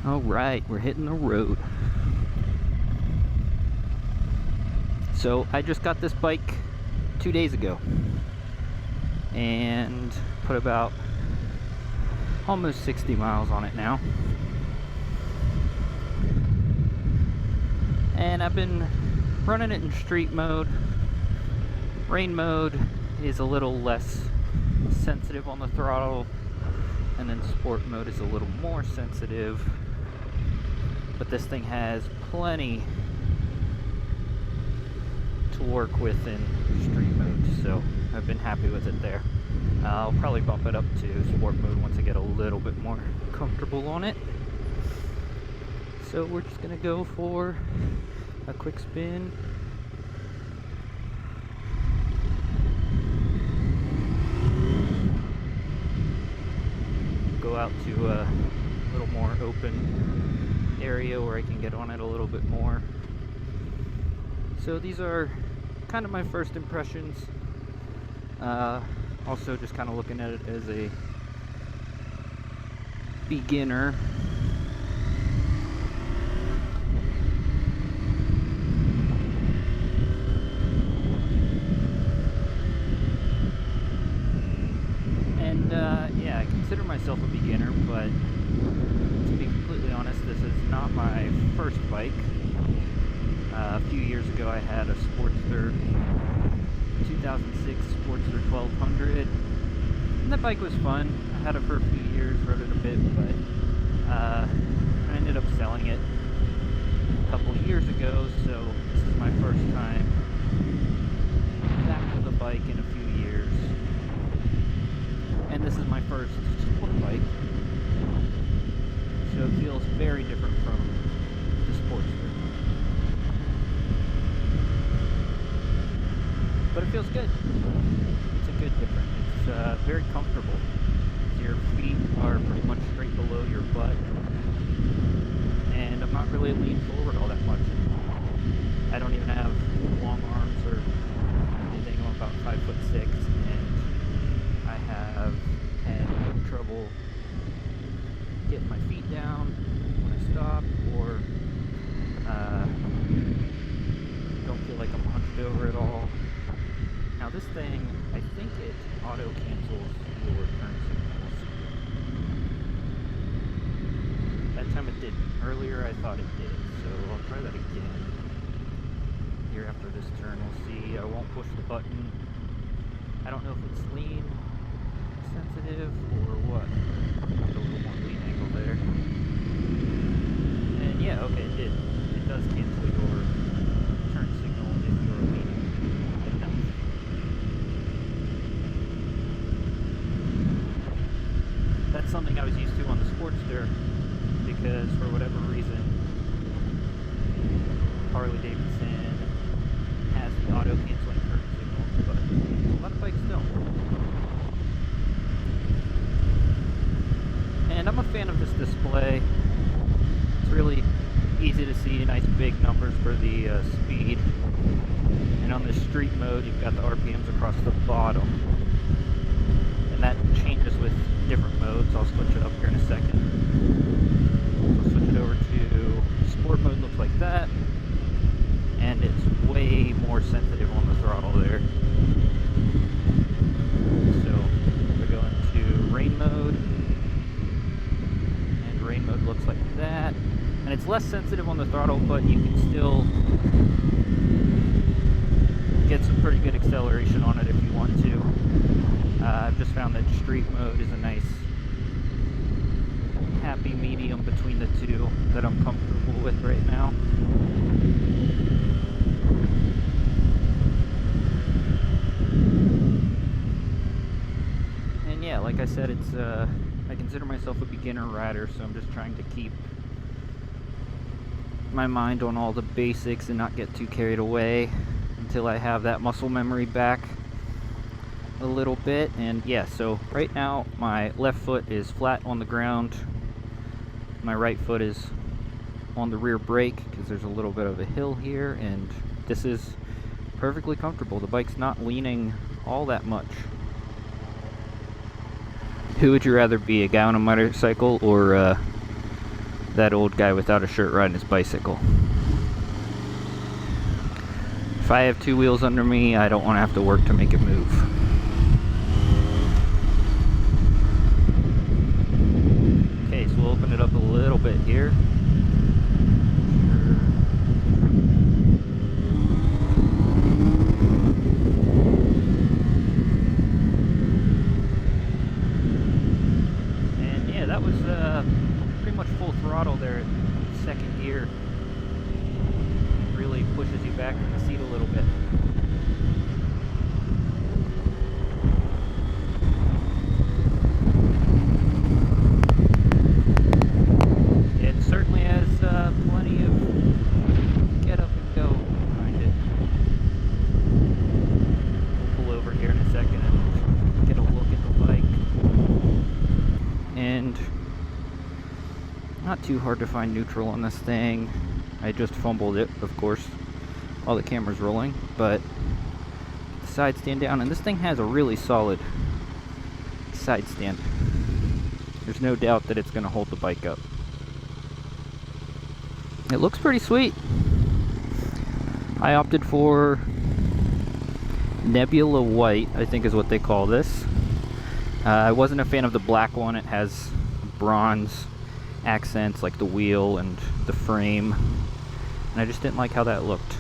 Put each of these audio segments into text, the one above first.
Alright, we're hitting the road. So I just got this bike 2 days ago and put about almost 60 miles on it now. And I've been running it in street mode. Rain mode is a little less sensitive on the throttle, and then sport mode is a little more sensitive. But this thing has plenty to work with in street mode, so I've been happy with it there. I'll probably bump it up to sport mode once I get a little bit more comfortable on it. So we're just gonna go for a quick spin. Go out to a little more open area where I can get on it a little bit more. So these are kind of my first impressions. Also just kind of looking at it as a beginner. And yeah, I consider myself a beginner, but to be completely honest, this is not my first bike. A few years ago I had a Sportster, 2006 Sportster 1200, and that bike was fun. I had it for a few years, rode it a bit, but I ended up selling it a couple of years ago, so this is my first time back with a bike in a few years. And this is my first sport bike, so it feels very different from the Sportster. But it feels good. It's a good difference. It's very comfortable. Your feet are pretty much straight below your butt, and I'm not really leaning forward all that much. I don't even have long arms or anything. I'm about 5'6", and I have had no trouble getting my feet down when I stop, or don't feel like I'm hunched over at all. Now this thing, I think it auto cancels your turn signals. That time it didn't. Earlier I thought it did, so I'll try that again. Here after this turn we'll see. I won't push the button. I don't know if it's lean sensitive or what. Get a little more lean angle there. And yeah, okay, it did. It does cancel your turn signal if you're leaning enough. That's something I was used to on the Sportster, because for whatever reason Harley Davidson has the auto canceling turn signals, but a lot of bikes don't. And I'm a fan of this display. It's really easy to see, nice big numbers for the speed. And on the street mode, you've got the RPMs across the bottom. And that changes with different modes. I'll switch it up here in a second. So switch it over to sport mode, looks like that. And it's way more sensitive on the throttle there. So we go into rain mode. Rain mode looks like that, and it's less sensitive on the throttle, but you can still get some pretty good acceleration on it if you want to. I've just found that street mode is a nice happy medium between the two that I'm comfortable with right now. And yeah, like I said, it's I consider myself a beginner rider, so I'm just trying to keep my mind on all the basics and not get too carried away until I have that muscle memory back a little bit. And yeah, so right now my left foot is flat on the ground, my right foot is on the rear brake because there's a little bit of a hill here, and this is perfectly comfortable. The bike's not leaning all that much. Who would you rather be, a guy on a motorcycle or a that old guy without a shirt riding his bicycle. If I have two wheels under me, I don't want to have to work to make it move. Okay, so we'll open it up a little bit here. And yeah, that was pretty much full throttle there at second gear. Really pushes you back in the seat a little bit. It certainly has plenty of get up and go behind it. We'll pull over here in a second and get a look at the bike. And not too hard to find neutral on this thing. I just fumbled it, of course, while the camera's rolling, but the side stand down, and this thing has a really solid side stand. There's no doubt that it's going to hold the bike up. It looks pretty sweet. I opted for Nebula White, I think is what they call this. I wasn't a fan of the black one. It has bronze accents like the wheel and the frame, and I just didn't like how that looked.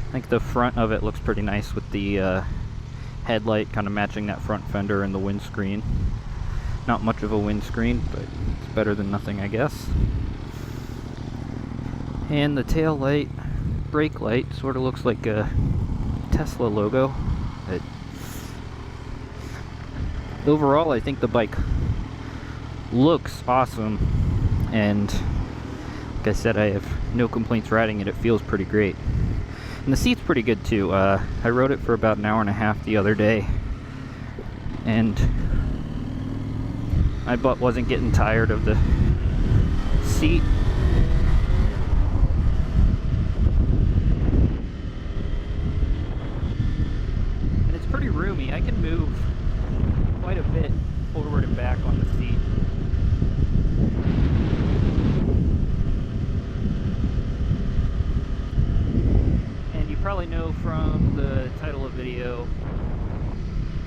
I think the front of it looks pretty nice with the headlight kind of matching that front fender and the windscreen. Not much of a windscreen, but it's better than nothing, I guess. And the tail light, brake light, sort of looks like a Tesla logo. But overall, I think the bike looks awesome, and like I said, I have no complaints riding it. It feels pretty great, and the seat's pretty good too. I rode it for about an hour and a half the other day, and my butt wasn't getting tired of the seat. And it's pretty roomy. I can move quite a bit forward and back on the seat. And you probably know from the title of the video,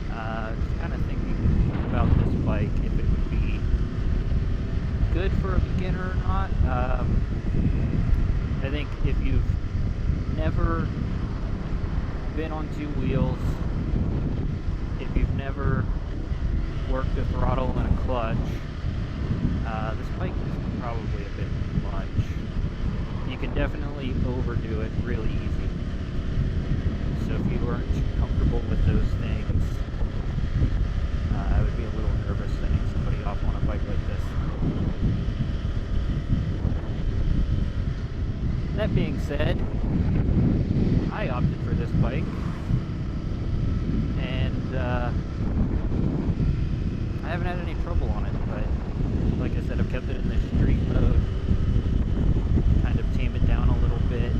just kind of thinking about this bike, if it would be good for a beginner or not. I think if you've never been on two wheels, if you've never worked a throttle and a clutch, this bike is probably a bit much. You can definitely overdo it really easy. So if you weren't comfortable with those things, I would be a little nervous sending somebody off on a bike like this. That being said, I opted for this bike, and I haven't had any trouble on it, but like I said, I've kept it in the street mode, kind of tame it down a little bit.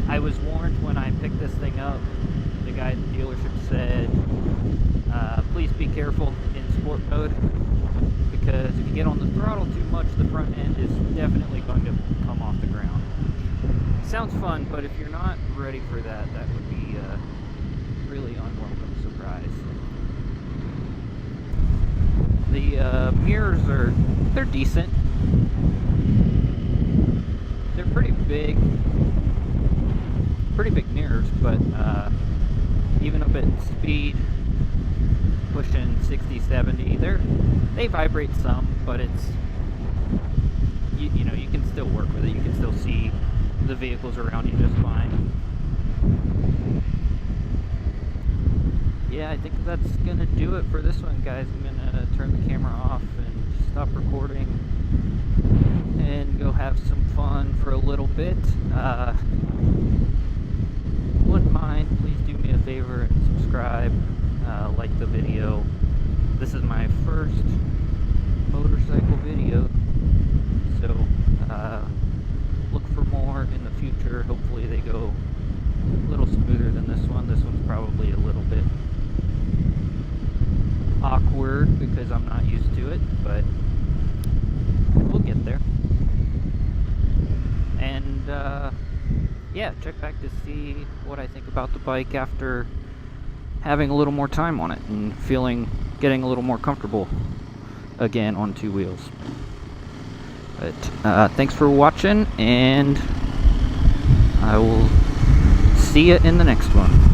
I was warned when I picked this thing up, the guy at the dealership said, please be careful in sport mode, because if you get on the throttle too much, the front end is definitely going to come off the ground. Sounds fun, but if you're not ready for that, that would be a really unwelcome surprise. The mirrors they're decent. They're pretty big mirrors, but even up at speed, pushing 60, 70, they vibrate some, but it's, you know, you can still work with it. You can still see the vehicles around you just fine. Yeah, I think that's gonna do it for this one, guys. I'm gonna turn the camera off and stop recording and go have some fun for a little bit. Wouldn't mind, please do me a favor and subscribe, like the video. This is my first motorcycle video, so look for more in the future. Hopefully they go a little smoother than this one. This one's probably a little bit awkward because I'm not used to it, but we'll get there. yeah, check back to see what I think about the bike after having a little more time on it and getting a little more comfortable again on two wheels. But thanks for watching, and I will see you in the next one.